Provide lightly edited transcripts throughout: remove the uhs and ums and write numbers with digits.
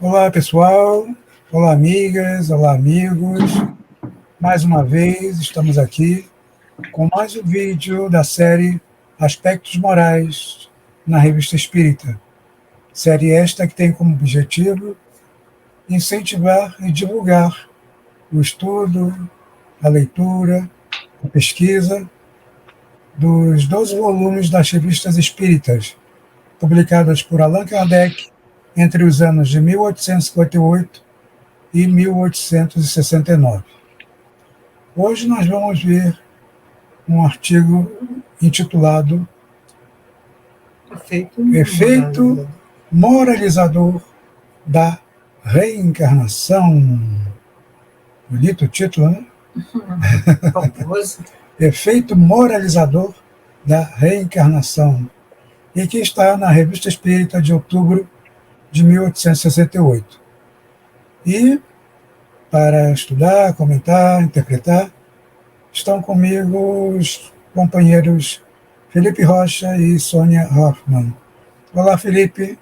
Olá, pessoal. Olá, amigas. Olá, amigos. Mais uma vez, estamos aqui com mais um vídeo da série Aspectos Morais na Revista Espírita. Série esta que tem como objetivo incentivar e divulgar o estudo, a leitura, a pesquisa dos 12 volumes das revistas espíritas, publicadas por Allan Kardec entre os anos de 1858 e 1869. Hoje nós vamos ver um artigo intitulado Efeito Moralizador da Reencarnação. Bonito o título, né? Efeito Moralizador da Reencarnação. E que está na Revista Espírita de outubro de 1868. E, para estudar, comentar, interpretar, estão comigo os companheiros Felipe Rocha e Sônia Hoffmann. Olá, Felipe.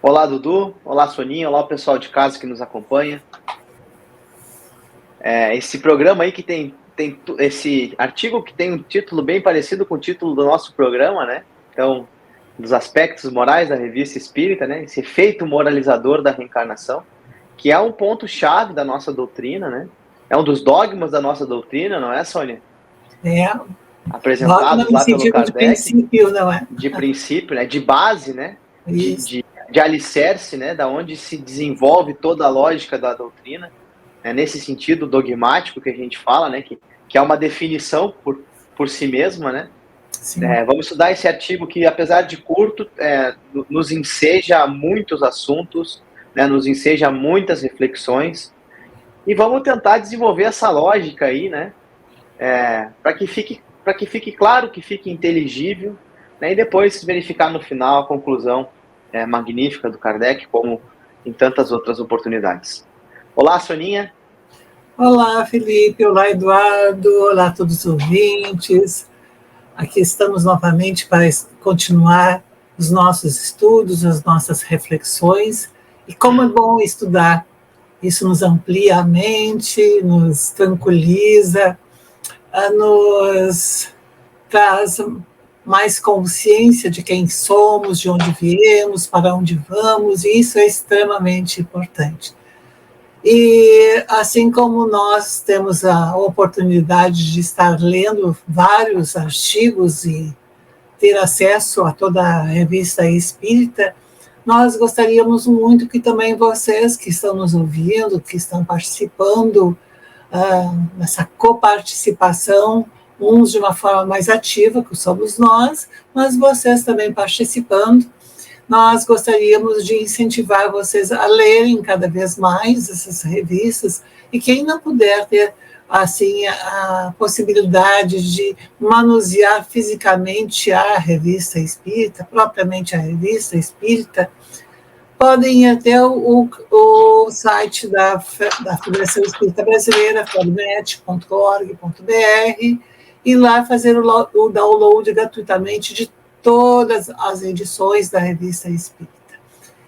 Olá, Dudu. Olá, Soninha. Olá, o pessoal de casa que nos acompanha. Esse programa aí que tem esse artigo que tem um título bem parecido com o título do nosso programa, né? Então, dos aspectos morais da Revista Espírita, né? Esse efeito moralizador da reencarnação, que é um ponto-chave da nossa doutrina, né? É um dos dogmas da nossa doutrina, não é, Sônia? Apresentado lá pelo Kardec. De princípio, não é? De princípio, né? De base, né? De alicerce, né? Da onde se desenvolve toda a lógica da doutrina. Nesse sentido dogmático que a gente fala, né? Que é uma definição por si mesma, né? Vamos estudar esse artigo que, apesar de curto, nos enseja muitos assuntos, né, nos enseja muitas reflexões, e vamos tentar desenvolver essa lógica aí, né, para que fique claro, que fique inteligível, né, e depois verificar no final a conclusão magnífica do Kardec, como em tantas outras oportunidades. Olá, Soninha. Olá, Felipe. Olá, Eduardo. Olá a todos os ouvintes. Aqui estamos novamente para continuar os nossos estudos, as nossas reflexões. E como é bom estudar. Isso nos amplia a mente, nos tranquiliza, nos traz mais consciência de quem somos, de onde viemos, para onde vamos, e isso é extremamente importante. E assim como nós temos a oportunidade de estar lendo vários artigos e ter acesso a toda a revista espírita, nós gostaríamos muito que também vocês que estão nos ouvindo, que estão participando nessa coparticipação, uns de uma forma mais ativa, que somos nós, mas vocês também participando, nós gostaríamos de incentivar vocês a lerem cada vez mais essas revistas, e quem não puder ter assim a possibilidade de manusear fisicamente a revista espírita, propriamente a revista espírita, podem ir até o site da Federação Espírita Brasileira, fedmet.org.br, e lá fazer o download gratuitamente de todas as edições da Revista Espírita,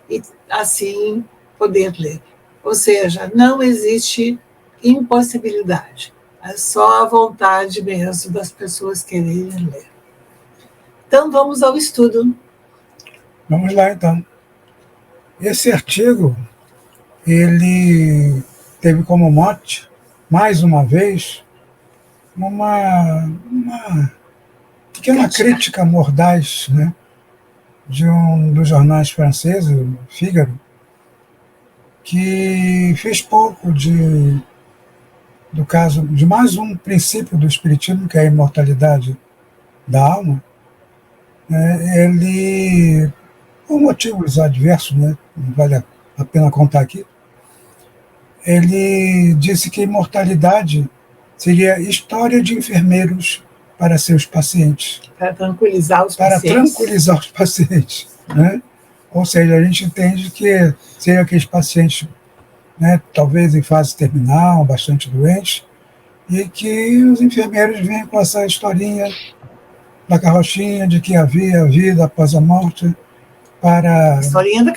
e assim poder ler. Ou seja, não existe impossibilidade, é só a vontade mesmo das pessoas quererem ler. Então, vamos ao estudo. Vamos lá, então. Esse artigo, ele teve como mote, mais uma vez, uma pequena crítica mordaz, né, de um dos jornais franceses, o Figaro, que fez pouco do caso de mais um princípio do Espiritismo, que é a imortalidade da alma. Ele, por motivos adversos, né, não vale a pena contar aqui, ele disse que imortalidade seria história de enfermeiros para seus pacientes. Para tranquilizar os pacientes. Né? Ou seja, a gente entende que seriam aqueles pacientes, né, talvez em fase terminal, bastante doentes, e que os enfermeiros vêm com essa historinha da carrochinha, de que havia vida após a morte, para... A historinha da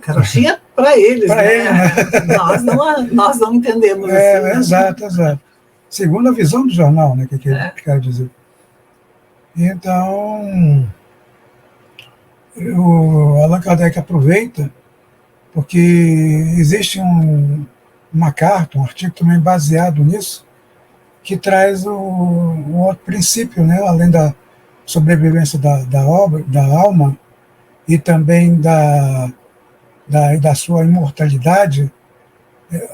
carochinha para eles, para né? ele, né? Nós não entendemos assim. Né? Exato, exato. Segundo a visão do jornal, né, que quer dizer. Então, o Allan Kardec aproveita, porque existe uma carta, um artigo também baseado nisso, que traz um outro princípio, né, além da sobrevivência da alma, e também da sua imortalidade.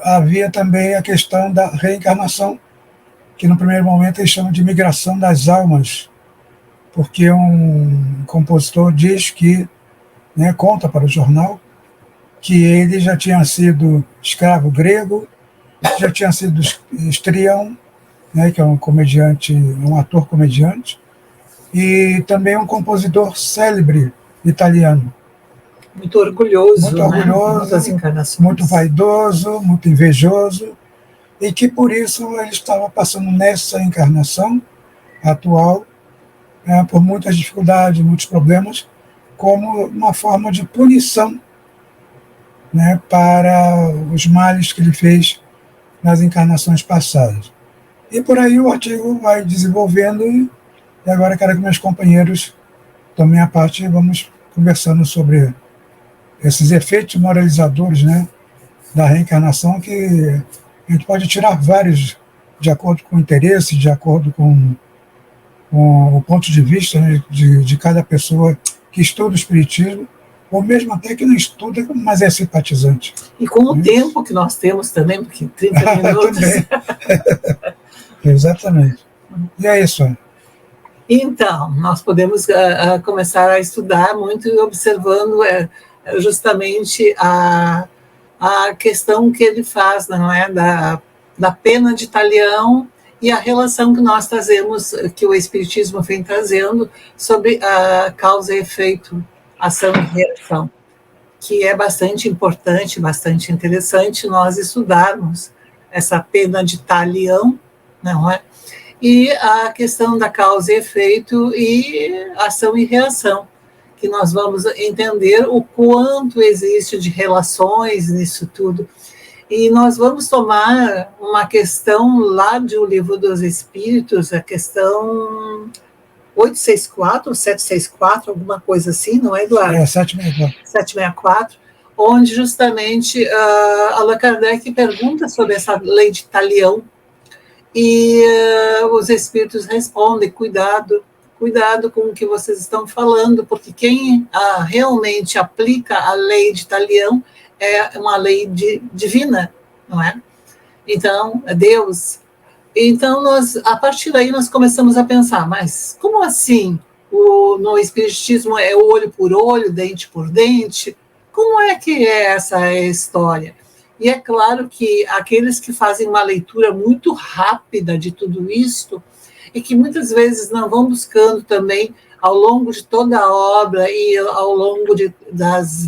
Havia também a questão da reencarnação, que no primeiro momento eles chamam de migração das almas, porque um compositor diz que, né, conta para o jornal, que ele já tinha sido escravo grego, já tinha sido estrião, né, que é um comediante, um ator comediante, e também um compositor célebre italiano. Muito orgulhoso, muito orgulhoso, das encarnações. Muito vaidoso, muito invejoso, e que por isso ele estava passando nessa encarnação atual, por muitas dificuldades, muitos problemas, como uma forma de punição, né, para os males que ele fez nas encarnações passadas. E por aí o artigo vai desenvolvendo, e agora quero que meus companheiros tomem a parte e vamos conversando sobre esses efeitos moralizadores, né, da reencarnação, que a gente pode tirar vários de acordo com o interesse, de acordo com o ponto de vista, né, de cada pessoa que estuda o espiritismo, ou mesmo até que não estuda, mas é simpatizante. E com o tempo que nós temos também, porque 30 minutos... Exatamente. E é isso. Então, nós podemos começar a estudar muito e observando justamente a questão que ele faz, não é, da pena de Talião, e a relação que nós trazemos, que o Espiritismo vem trazendo, sobre a causa e efeito, ação e reação, que é bastante importante, bastante interessante nós estudarmos essa pena de Talião, não é? E a questão da causa e efeito e ação e reação, que nós vamos entender o quanto existe de relações nisso tudo. E nós vamos tomar uma questão lá do Livro dos Espíritos, a questão 864, 764, alguma coisa assim, não é, Eduardo? 764. 764, onde justamente Allan Kardec pergunta sobre essa lei de Talião, e os espíritos respondem: cuidado com o que vocês estão falando, porque quem realmente aplica a lei de Talião é uma lei divina, não é? Então, é Deus. Então, a partir daí, nós começamos a pensar, mas como assim? No Espiritismo é olho por olho, dente por dente? Como é que é essa história? E é claro que aqueles que fazem uma leitura muito rápida de tudo isto, e que muitas vezes não vão buscando também, ao longo de toda a obra e ao longo dos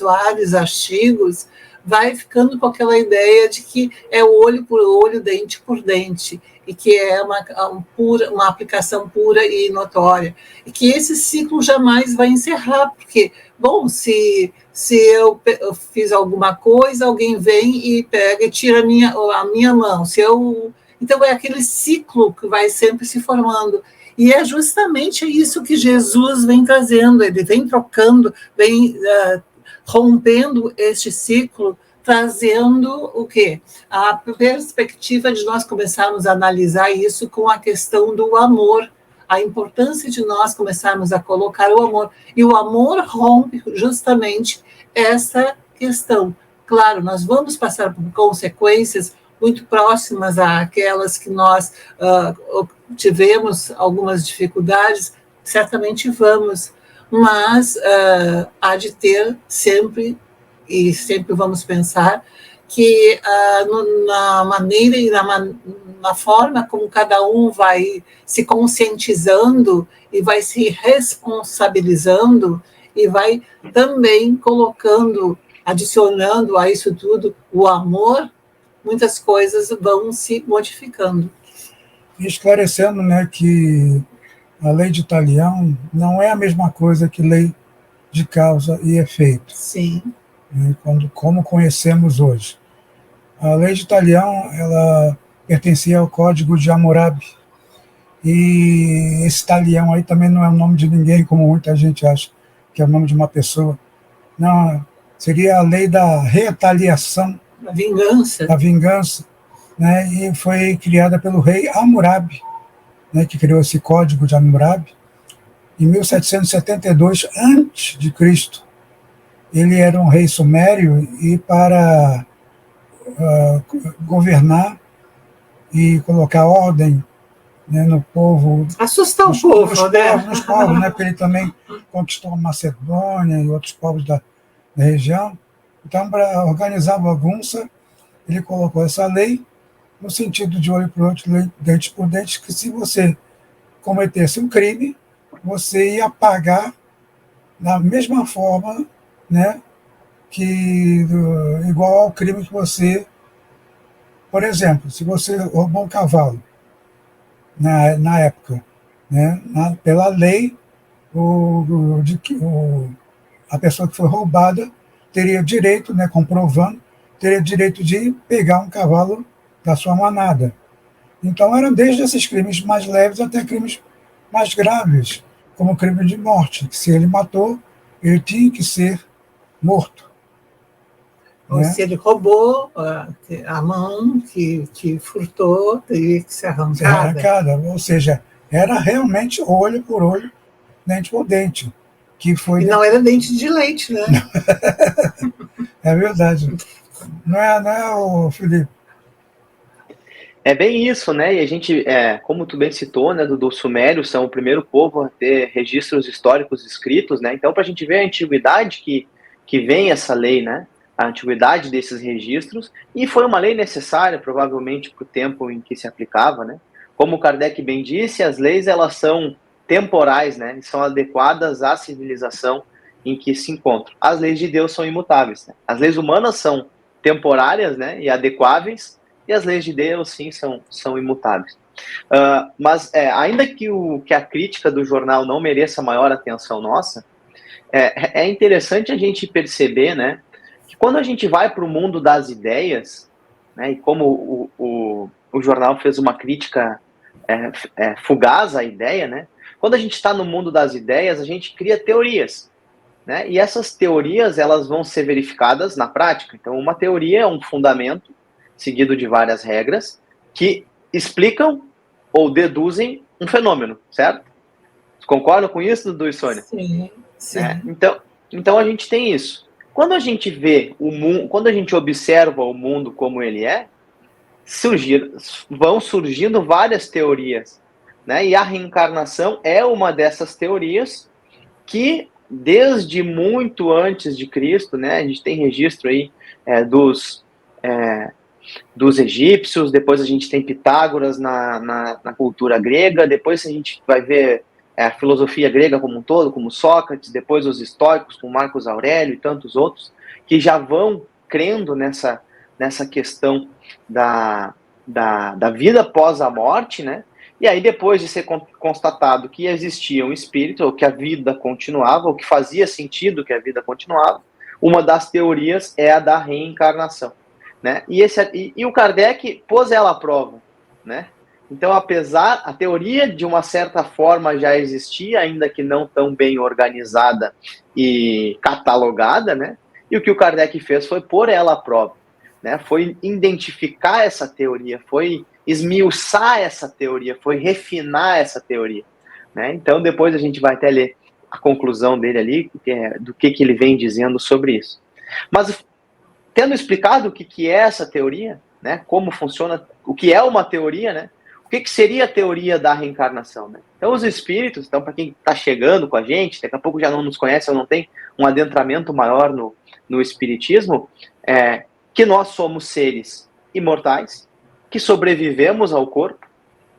vários artigos, vai ficando com aquela ideia de que é olho por olho, dente por dente, e que é uma aplicação pura e notória, e que esse ciclo jamais vai encerrar, porque, bom, se eu fiz alguma coisa, alguém vem e pega e tira a minha mão, então é aquele ciclo que vai sempre se formando. E é justamente isso que Jesus vem trazendo, ele vem trocando, vem rompendo este ciclo, trazendo o quê? A perspectiva de nós começarmos a analisar isso com a questão do amor, a importância de nós começarmos a colocar o amor. E o amor rompe justamente essa questão. Claro, nós vamos passar por consequências muito próximas àquelas que nós tivemos algumas dificuldades, certamente vamos, mas há de ter sempre, e sempre vamos pensar, que na maneira e na forma como cada um vai se conscientizando e vai se responsabilizando e vai também colocando, adicionando a isso tudo o amor, muitas coisas vão se modificando. Esclarecendo, né, que a lei de Talião não é a mesma coisa que lei de causa e efeito, Sim. né, como conhecemos hoje. A lei de Talião, ela pertencia ao Código de Hammurabi, e esse Talião aí também não é o nome de ninguém, como muita gente acha que é o nome de uma pessoa. Não, seria a lei da retaliação, A vingança. da vingança, né, e foi criada pelo rei Hammurabi, né, que criou esse Código de Hammurabi, em 1772 a.C. Ele era um rei sumério e para governar e colocar ordem, né, no povo, Assustar o povo, né? nos povos, né, porque ele também conquistou a Macedônia e outros povos da região. Então, para organizar a bagunça, ele colocou essa lei no sentido de olho por olho, dente por dente, que se você cometesse um crime, você ia pagar da mesma forma, né, igual ao crime que você, por exemplo, se você roubou um cavalo na época, né, pela lei, a pessoa que foi roubada teria direito, né, comprovando, teria direito de pegar um cavalo da sua manada. Então, eram desde esses crimes mais leves até crimes mais graves, como o crime de morte, que se ele matou, ele tinha que ser morto. Ou Né? se ele roubou, a mão que furtou teria que ser arrancada. Ou seja, era realmente olho por olho, dente por dente. Que foi... E não era dente de leite, né? É verdade. Não é, Felipe? É bem isso, né? E a gente, como tu bem citou, né, do Sumério são o primeiro povo a ter registros históricos escritos, né? Então, para a gente ver a antiguidade que vem essa lei, né? A antiguidade desses registros, e foi uma lei necessária, provavelmente, para o tempo em que se aplicava, né? Como o Kardec bem disse, as leis, elas são temporais, né? São adequadas à civilização em que se encontram. As leis de Deus são imutáveis, né? As leis humanas são temporárias, né, e adequáveis, e as leis de Deus, sim, são imutáveis. Mas, ainda que a crítica do jornal não mereça maior atenção nossa, é interessante a gente perceber, né, que quando a gente vai para o mundo das ideias, né, e como o jornal fez uma crítica fugaz à ideia, né, quando a gente está no mundo das ideias, a gente cria teorias, né, e essas teorias elas vão ser verificadas na prática. Então, uma teoria é um fundamento seguido de várias regras que explicam ou deduzem um fenômeno, certo? Concordam com isso, Dudu e Sônia? Sim, sim. Então a gente tem isso. Quando a gente vê o mundo, quando a gente observa o mundo como ele é, vão surgindo várias teorias, né? E a reencarnação é uma dessas teorias que, desde muito antes de Cristo, né? A gente tem registro aí dos egípcios, depois a gente tem Pitágoras na cultura grega, depois a gente vai ver a filosofia grega como um todo, como Sócrates, depois os estoicos, com Marcos Aurélio e tantos outros, que já vão crendo nessa questão da vida após a morte, né? E aí, depois de ser constatado que existia um espírito, ou que a vida continuava, ou que fazia sentido que a vida continuava, uma das teorias é a da reencarnação. Né? E o Kardec pôs ela à prova, né? Então, a teoria de uma certa forma já existia, ainda que não tão bem organizada e catalogada, né? E o que o Kardec fez foi pôr ela à prova, né? Foi identificar essa teoria, foi esmiuçar essa teoria, foi refinar essa teoria, né? Então, depois a gente vai até ler a conclusão dele ali, do que ele vem dizendo sobre isso. Mas, tendo explicado o que é essa teoria, né, como funciona, o que é uma teoria, né, o que seria a teoria da reencarnação, né? Então, os espíritos, então, para quem está chegando com a gente, daqui a pouco já não nos conhece ou não tem um adentramento maior no espiritismo, que nós somos seres imortais, que sobrevivemos ao corpo,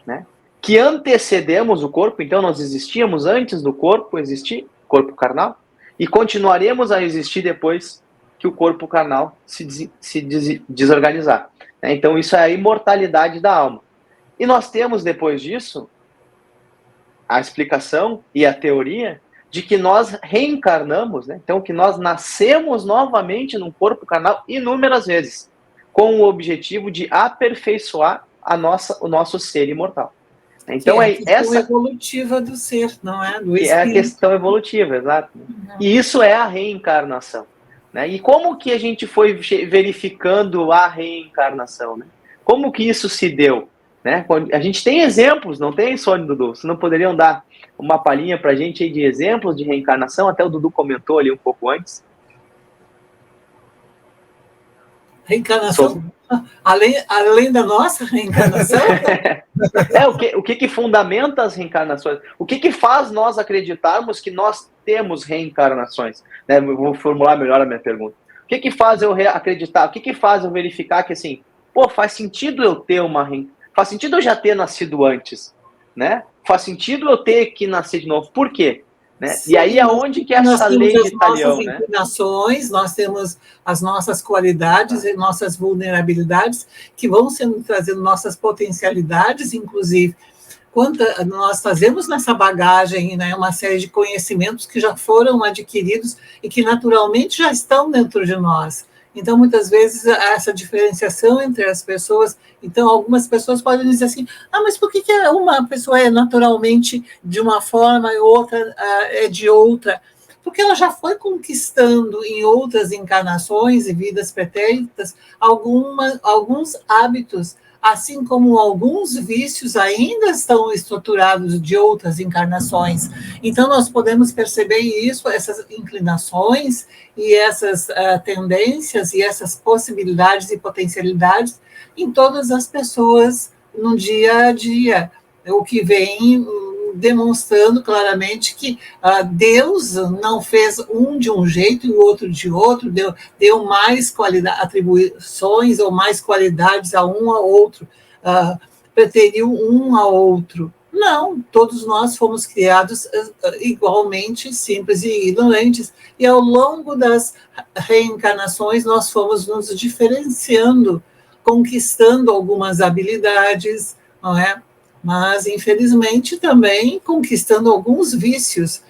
né, que antecedemos o corpo, então nós existíamos antes do corpo existir, corpo carnal, e continuaremos a existir depois que o corpo carnal se desorganizar. Então, isso é a imortalidade da alma. E nós temos, depois disso, a explicação e a teoria de que nós reencarnamos, né? Então que nós nascemos novamente num corpo carnal inúmeras vezes, com o objetivo de aperfeiçoar o nosso ser imortal. Então é a questão evolutiva do ser, não é? Do espírito. É a questão evolutiva, exato. E isso é a reencarnação. Né? E como que a gente foi verificando a reencarnação? Né? Como que isso se deu? Né? A gente tem exemplos, não tem, Sônia e Dudu? Vocês não poderiam dar uma palhinha para a gente aí de exemplos de reencarnação? Até o Dudu comentou ali um pouco antes. Reencarnação? Além da nossa reencarnação? O que fundamenta as reencarnações? O que faz nós acreditarmos que nós temos reencarnações? Né? Eu vou formular melhor a minha pergunta. O que faz eu acreditar? O que faz eu verificar que, assim, faz sentido eu ter faz sentido eu já ter nascido antes, né? Faz sentido eu ter que nascer de novo. Por quê? Né? Sim, e aí aonde que é essa lei de Talião, né? Nós temos as nossas qualidades e nossas vulnerabilidades que vão sendo trazendo nossas potencialidades, inclusive. Quando nós trazemos nessa bagagem, né, uma série de conhecimentos que já foram adquiridos e que naturalmente já estão dentro de nós. Então, muitas vezes, essa diferenciação entre as pessoas... Então, algumas pessoas podem dizer assim, mas por que uma pessoa é naturalmente de uma forma e outra é de outra? Porque ela já foi conquistando em outras encarnações e vidas pretéritas alguns hábitos, assim como alguns vícios ainda estão estruturados de outras encarnações. Então, nós podemos perceber isso, essas inclinações e essas tendências e essas possibilidades e potencialidades em todas as pessoas no dia a dia, o que vem demonstrando claramente que Deus não fez um de um jeito e o outro de outro, deu mais atribuições ou mais qualidades a um ao outro, preteriu um ao outro. Não, todos nós fomos criados igualmente simples e ignorantes, e ao longo das reencarnações nós fomos nos diferenciando, conquistando algumas habilidades, não é? Mas, infelizmente, também conquistando alguns vícios.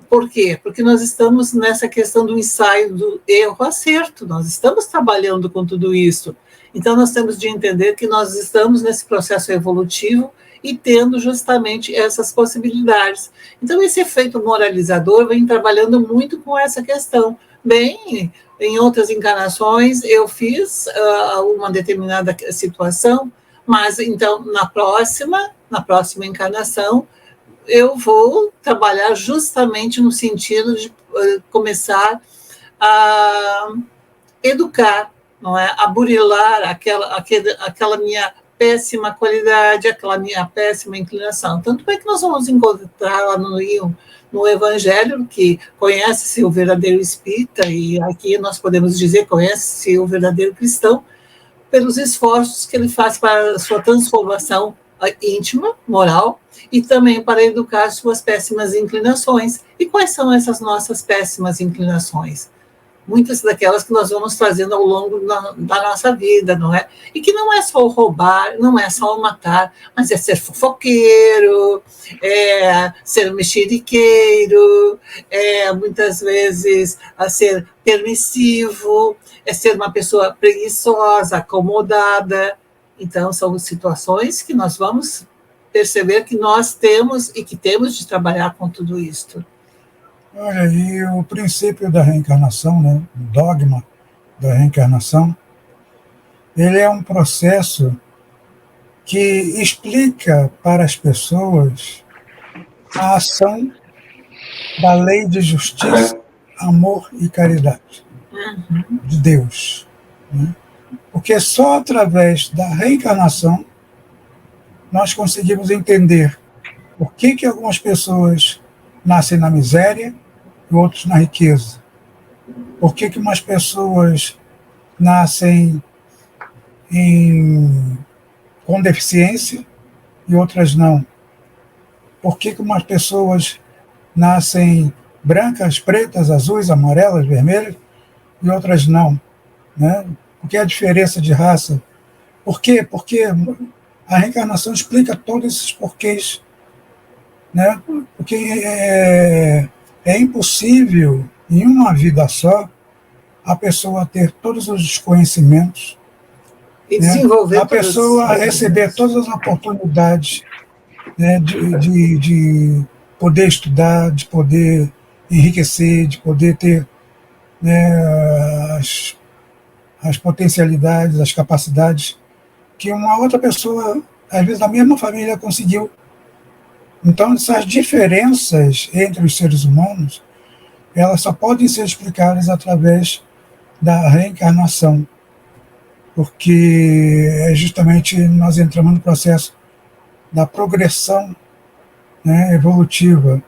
Por quê? Porque nós estamos nessa questão do ensaio do erro-acerto, nós estamos trabalhando com tudo isso. Então, nós temos de entender que nós estamos nesse processo evolutivo e tendo justamente essas possibilidades. Então, esse efeito moralizador vem trabalhando muito com essa questão. Bem, em outras encarnações, eu fiz uma determinada situação, mas, então, na próxima encarnação, eu vou trabalhar justamente no sentido de começar a educar, não é? A burilar aquela minha péssima qualidade, aquela minha péssima inclinação. Tanto é que nós vamos encontrar lá no Evangelho, que conhece-se o verdadeiro espírita, e aqui nós podemos dizer conhece-se o verdadeiro cristão, pelos esforços que ele faz para a sua transformação íntima, moral, e também para educar suas péssimas inclinações. E quais são essas nossas péssimas inclinações? Muitas daquelas que nós vamos trazendo ao longo da nossa vida, não é? E que não é só roubar, não é só matar, mas é ser fofoqueiro, é ser mexeriqueiro, é muitas vezes ser permissivo, é ser uma pessoa preguiçosa, acomodada. Então, são situações que nós vamos perceber que nós temos e que temos de trabalhar com tudo isto. Olha, e o princípio da reencarnação, né, o dogma da reencarnação, ele é um processo que explica para as pessoas a ação da lei de justiça, amor e caridade de Deus. Né? Porque só através da reencarnação nós conseguimos entender por que algumas pessoas nascem na miséria e outros na riqueza. Por que umas pessoas nascem com deficiência e outras não? Por que umas pessoas nascem brancas, pretas, azuis, amarelas, vermelhas e outras não? Né? Por que a diferença de raça? Por quê? Porque a reencarnação explica todos esses porquês né? Porque é impossível, em uma vida só, a pessoa ter todos os conhecimentos, E né? desenvolver A pessoa receber todas as oportunidades, né, de poder estudar, de poder enriquecer, de poder ter, né, as potencialidades, as capacidades que uma outra pessoa, às vezes da mesma família, conseguiu. Então, essas diferenças entre os seres humanos, elas só podem ser explicadas através da reencarnação, porque é justamente nós entramos no processo da progressão, né, evolutiva.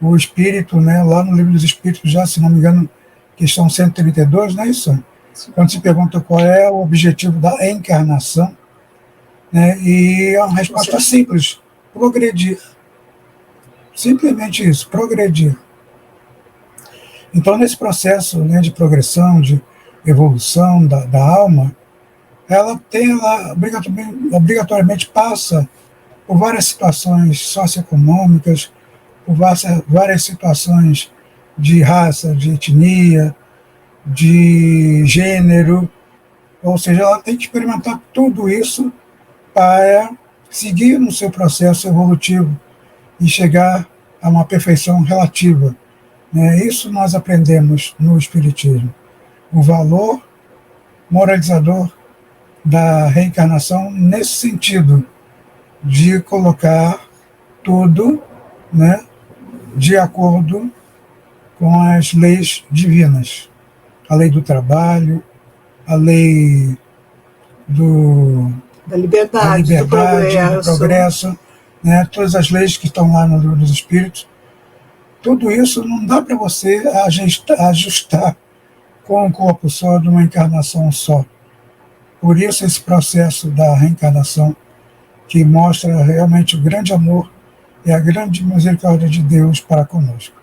O espírito, né, lá no livro dos espíritos, já, se não me engano, questão 132, não é isso? Quando se pergunta qual é o objetivo da encarnação, né, e é uma resposta simples: progredir. Simplesmente isso, progredir. Então, nesse processo, né, de progressão, de evolução da alma, ela obrigatoriamente passa por várias situações socioeconômicas, por várias situações de raça, de etnia, de gênero, ou seja, ela tem que experimentar tudo isso para seguir no seu processo evolutivo e chegar a uma perfeição relativa, né? Isso nós aprendemos no Espiritismo, o valor moralizador da reencarnação nesse sentido, de colocar tudo, né, de acordo com as leis divinas. A lei do trabalho, a lei da liberdade, do progresso, né, todas as leis que estão lá no livro dos Espíritos. Tudo isso não dá para você ajustar com um corpo só, de uma encarnação só. Por isso esse processo da reencarnação, que mostra realmente o grande amor e a grande misericórdia de Deus para conosco.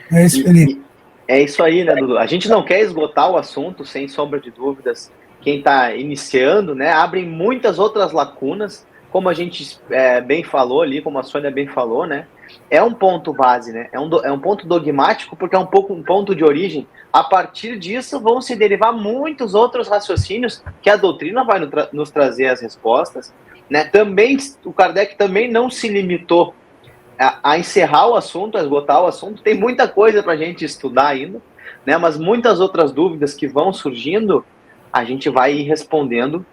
É isso, Felipe. É isso aí, né, Dudu? A gente não quer esgotar o assunto, sem sombra de dúvidas. Quem está iniciando, né, abrem muitas outras lacunas, como a gente bem falou ali, como a Sônia bem falou, né? É um ponto base, né? É um ponto dogmático, porque é um ponto de origem. A partir disso vão se derivar muitos outros raciocínios que a doutrina vai nos trazer as respostas, né? Também o Kardec também não se limitou a encerrar o assunto, a esgotar o assunto. Tem muita coisa para a gente estudar ainda, né? Mas muitas outras dúvidas que vão surgindo, a gente vai ir respondendo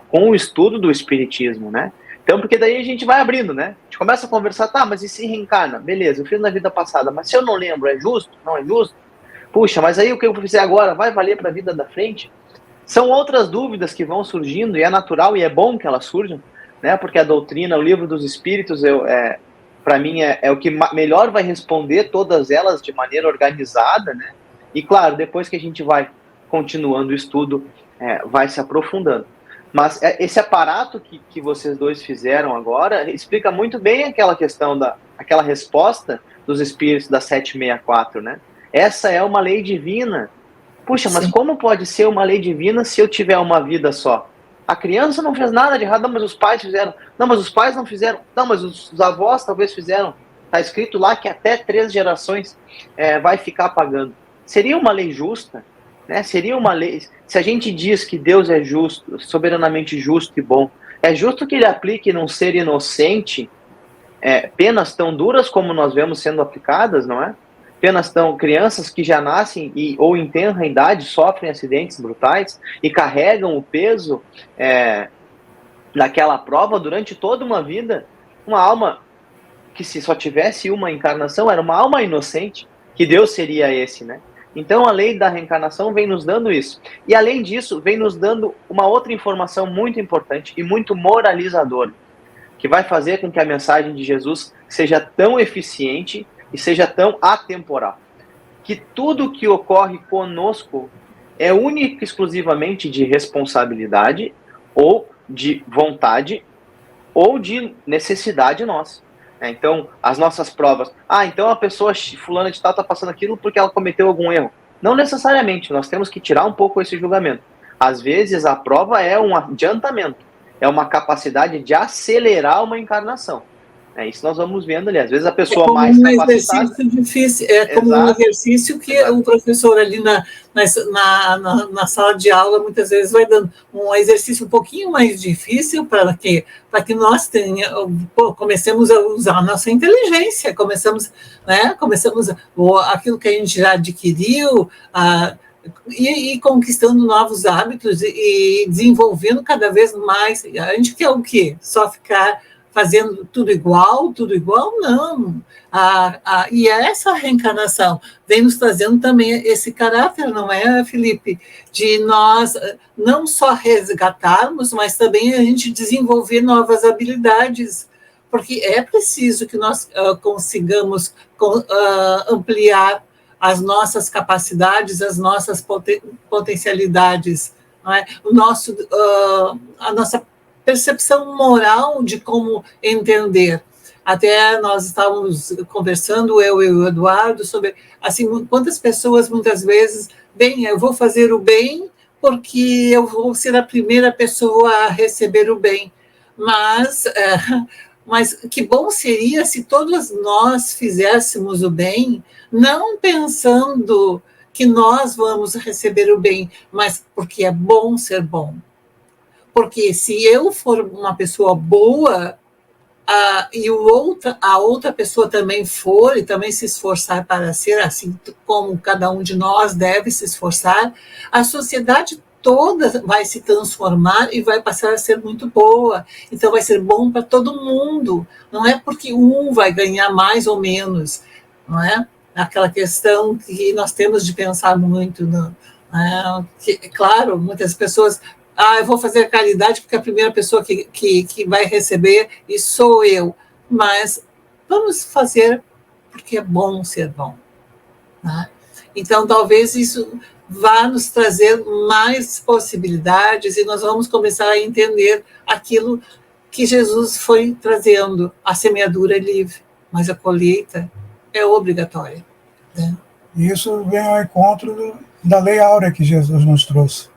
com o estudo do Espiritismo, né? Então, porque daí a gente vai abrindo, né? A gente começa a conversar, tá, mas e se reencarna? Beleza, eu fiz na vida passada, mas se eu não lembro, é justo? Não é justo? Puxa, mas aí o que eu fizer agora vai valer para a vida da frente? São outras dúvidas que vão surgindo, e é natural e é bom que elas surjam, né? Porque a doutrina, o livro dos Espíritos, para mim, é o que melhor vai responder todas elas de maneira organizada, né? E claro, depois que a gente vai continuando o estudo, vai se aprofundando. Mas esse aparato que vocês dois fizeram agora explica muito bem aquela questão, aquela resposta dos espíritos da 764, né? Essa é uma lei divina. Puxa, mas como pode ser uma lei divina se eu tiver uma vida só? A criança não fez nada de errado, não, mas os pais fizeram. Não, mas os pais não fizeram. Não, mas os avós talvez fizeram. Está escrito lá que até 3 gerações vai ficar pagando. Seria uma lei justa? Né? Seria uma lei... Se a gente diz que Deus é justo, soberanamente justo e bom, é justo que ele aplique num ser inocente penas tão duras como nós vemos sendo aplicadas, não é? Penas tão... Crianças que já nascem ou em tenra idade sofrem acidentes brutais e carregam o peso daquela prova durante toda uma vida. Uma alma que, se só tivesse uma encarnação, era uma alma inocente. Que Deus seria esse, né? Então a lei da reencarnação vem nos dando isso. E além disso, vem nos dando uma outra informação muito importante e muito moralizadora, que vai fazer com que a mensagem de Jesus seja tão eficiente e seja tão atemporal. Que tudo que ocorre conosco é único e exclusivamente de responsabilidade, ou de vontade, ou de necessidade nossa. Então, as nossas provas. Então a pessoa fulana de tal está passando aquilo porque ela cometeu algum erro. Não necessariamente, nós temos que tirar um pouco esse julgamento. Às vezes a prova é um adiantamento, é uma capacidade de acelerar uma encarnação. Isso nós vamos vendo ali. Às vezes a pessoa como mais um capacitada... exercício difícil, como um exercício que o professor ali na sala de aula muitas vezes vai dando um exercício um pouquinho mais difícil para que nós comecemos a usar a nossa inteligência, começamos aquilo que a gente já adquiriu, e conquistando novos hábitos e desenvolvendo cada vez mais. A gente quer o quê? Só ficar fazendo tudo igual? Não. E essa reencarnação vem nos trazendo também esse caráter, não é, Felipe? De nós não só resgatarmos, mas também a gente desenvolver novas habilidades, porque é preciso que nós consigamos ampliar as nossas capacidades, as nossas potencialidades, não é? A nossa percepção moral de como entender. Até nós estávamos conversando, eu e o Eduardo, sobre assim, quantas pessoas muitas vezes, eu vou fazer o bem porque eu vou ser a primeira pessoa a receber o bem. Mas que bom seria se todos nós fizéssemos o bem, não pensando que nós vamos receber o bem, mas porque é bom ser bom. Porque se eu for uma pessoa boa, e a outra pessoa também for, e também se esforçar para ser assim, como cada um de nós deve se esforçar, a sociedade toda vai se transformar e vai passar a ser muito boa. Então vai ser bom para todo mundo. Não é porque um vai ganhar mais ou menos, não é? Aquela questão que nós temos de pensar muito. Claro, muitas pessoas... eu vou fazer caridade porque a primeira pessoa que vai receber e sou eu. Mas vamos fazer porque é bom ser bom. Né? Então, talvez isso vá nos trazer mais possibilidades e nós vamos começar a entender aquilo que Jesus foi trazendo. A semeadura é livre, mas a colheita é obrigatória. Né? Isso vem ao encontro da lei áurea que Jesus nos trouxe.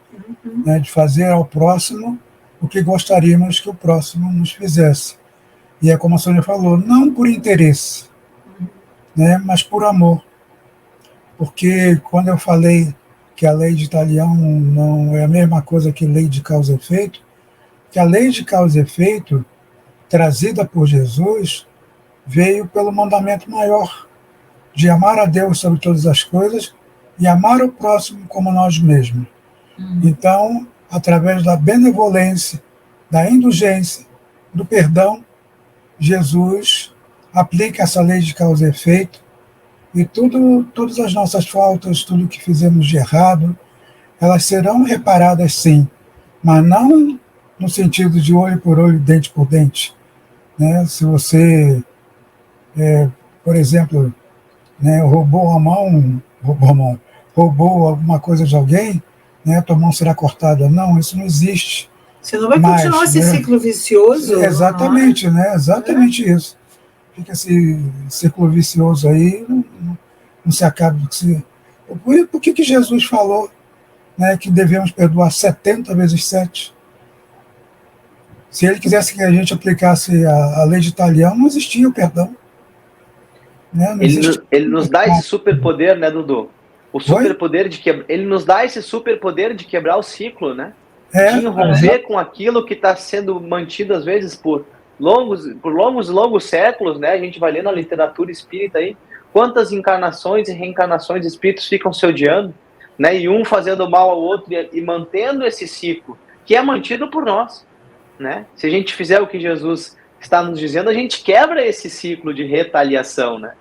Né, de fazer ao próximo o que gostaríamos que o próximo nos fizesse. E é como a Sônia falou, não por interesse, né, mas por amor. Porque quando eu falei que a lei de Talião não é a mesma coisa que lei de causa e efeito, que a lei de causa e efeito, trazida por Jesus, veio pelo mandamento maior, de amar a Deus sobre todas as coisas e amar o próximo como nós mesmos. Então, através da benevolência, da indulgência, do perdão, Jesus aplica essa lei de causa e efeito e todas as nossas faltas, tudo que fizemos de errado, elas serão reparadas sim, mas não no sentido de olho por olho, dente por dente. Né? Se você, por exemplo, né, roubou alguma coisa de alguém, né, tua mão será cortada. Não, isso não existe. Você não vai continuar esse ciclo vicioso. Exatamente, né? Exatamente isso. Fica esse ciclo vicioso aí, não se acaba. Por que Jesus falou, né, que devemos perdoar 70 vezes 7? Se ele quisesse que a gente aplicasse a lei de Talião, não existia o perdão. Né? Ele nos dá esse superpoder, né, Dudu? O superpoder de quebrar. Ele nos dá esse superpoder de quebrar o ciclo, né? De romper com aquilo que está sendo mantido, às vezes, por longos séculos, né? A gente vai lendo a literatura espírita aí. Quantas encarnações e reencarnações de espíritos ficam se odiando, né? E um fazendo mal ao outro e mantendo esse ciclo, que é mantido por nós, né? Se a gente fizer o que Jesus está nos dizendo, a gente quebra esse ciclo de retaliação, né?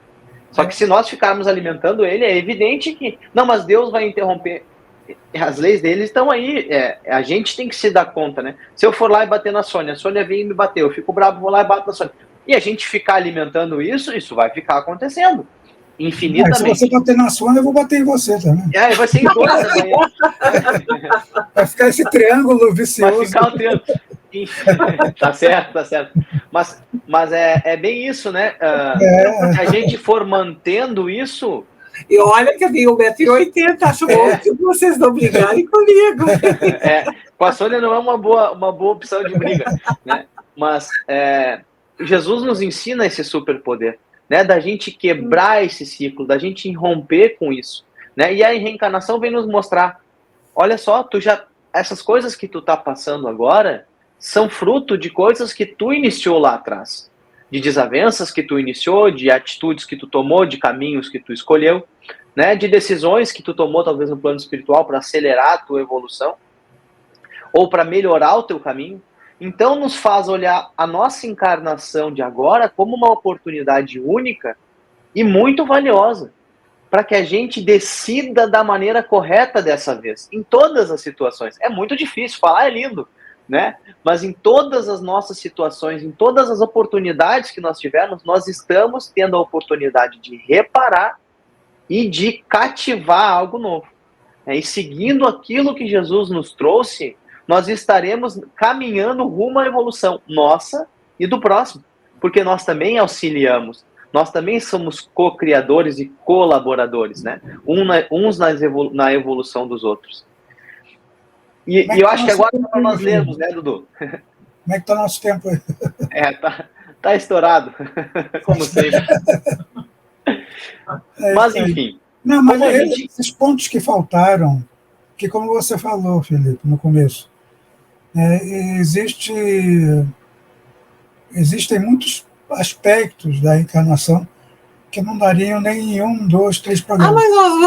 Só que se nós ficarmos alimentando ele, é evidente que... Não, mas Deus vai interromper. As leis dele estão aí. A gente tem que se dar conta, né? Se eu for lá e bater na Sônia, a Sônia vem e me bateu, eu fico bravo, vou lá e bato na Sônia. E a gente ficar alimentando isso vai ficar acontecendo. Infinitamente. Se você bater na Sônia, eu vou bater em você também. Vai ser em todas amanhã. Vai ficar esse triângulo vicioso. Vai ficar o triângulo. Tá certo. Mas é bem isso, né? Se a gente for mantendo isso... E olha que eu tenho 1,80 m, acho bom que vocês não brigarem comigo. Com a Sônia não é uma boa opção de briga, né? Mas Jesus nos ensina esse superpoder, né? Da gente quebrar esse ciclo, da gente romper com isso, né? E a reencarnação vem nos mostrar, olha só, essas coisas que tu tá passando agora são fruto de coisas que tu iniciou lá atrás, de desavenças que tu iniciou, de atitudes que tu tomou, de caminhos que tu escolheu, né? De decisões que tu tomou talvez no plano espiritual para acelerar a tua evolução ou para melhorar o teu caminho. Então nos faz olhar a nossa encarnação de agora como uma oportunidade única e muito valiosa, para que a gente decida da maneira correta dessa vez, em todas as situações. É muito difícil, falar é lindo, né? Mas em todas as nossas situações, em todas as oportunidades que nós tivermos, nós estamos tendo a oportunidade de reparar e de cativar algo novo. E seguindo aquilo que Jesus nos trouxe, nós estaremos caminhando rumo à evolução nossa e do próximo, porque nós também auxiliamos, nós também somos co-criadores e colaboradores, né? Uns na evolução dos outros. E eu acho que agora é para nós lermos, né, Dudu? Como é que está o nosso tempo aí? Tá estourado, como sempre. Mas, enfim. Não, mas esses pontos que faltaram, que como você falou, Felipe, no começo, existem muitos aspectos da encarnação que não dariam nem em 1, 2, 3 programas.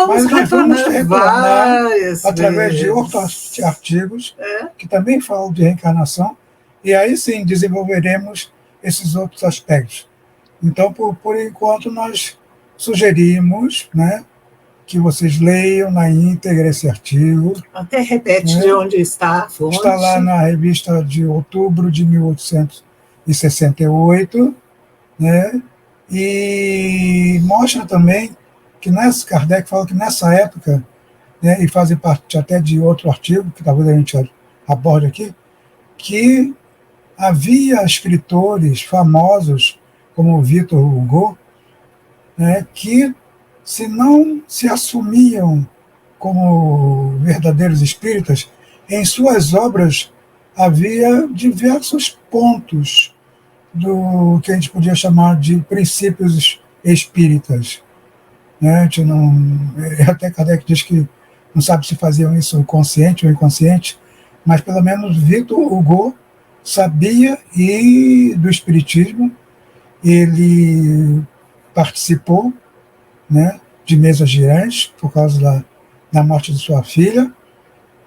Mas nós vamos retornar através de outros artigos que também falam de reencarnação, e aí sim desenvolveremos esses outros aspectos. Então, por enquanto, nós sugerimos, né, que vocês leiam na íntegra esse artigo. Até repete, né, de onde está a fonte. Está lá na revista de outubro de 1868, né, e mostra também que Kardec fala que nessa época, né, e fazem parte até de outro artigo, que talvez a gente aborde aqui, que havia escritores famosos, como o Victor Hugo, né, que se não se assumiam como verdadeiros espíritas, em suas obras havia diversos pontos do que a gente podia chamar de princípios espíritas. Né? A gente não, até Kardec diz que não sabe se faziam isso consciente ou inconsciente, mas pelo menos Victor Hugo sabia e do espiritismo, ele participou, né, de mesas girantes por causa da morte de sua filha,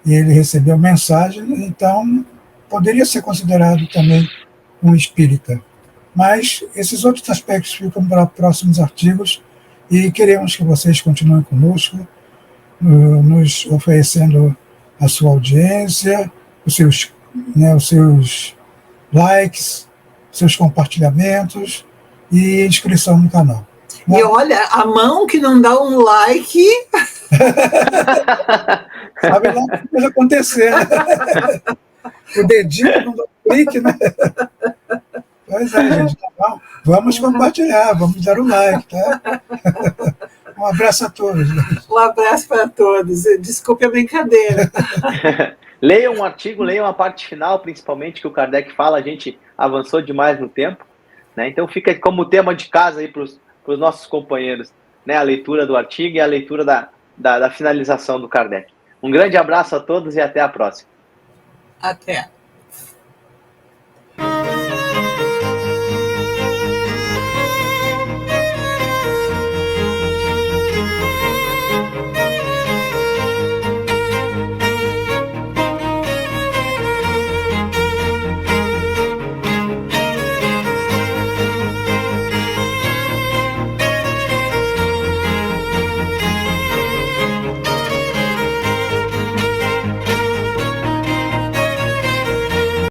e ele recebeu mensagem, então poderia ser considerado também um espírita. Mas esses outros aspectos ficam para próximos artigos e queremos que vocês continuem conosco, nos oferecendo a sua audiência, os seus likes, seus compartilhamentos e inscrição no canal. E olha, a mão que não dá um like... Sabe lá o que pode acontecer, né? O dedinho não dá um clique, né? Pois é, gente. Então, vamos compartilhar, vamos dar o like, tá? Um abraço a todos. Um abraço para todos. Desculpe a brincadeira. Leiam um artigo, leiam a parte final, principalmente, que o Kardec fala, a gente avançou demais no tempo, né? Então fica como tema de casa aí para os nossos companheiros, né? A leitura do artigo e a leitura da finalização do Kardec. Um grande abraço a todos e até a próxima. Até.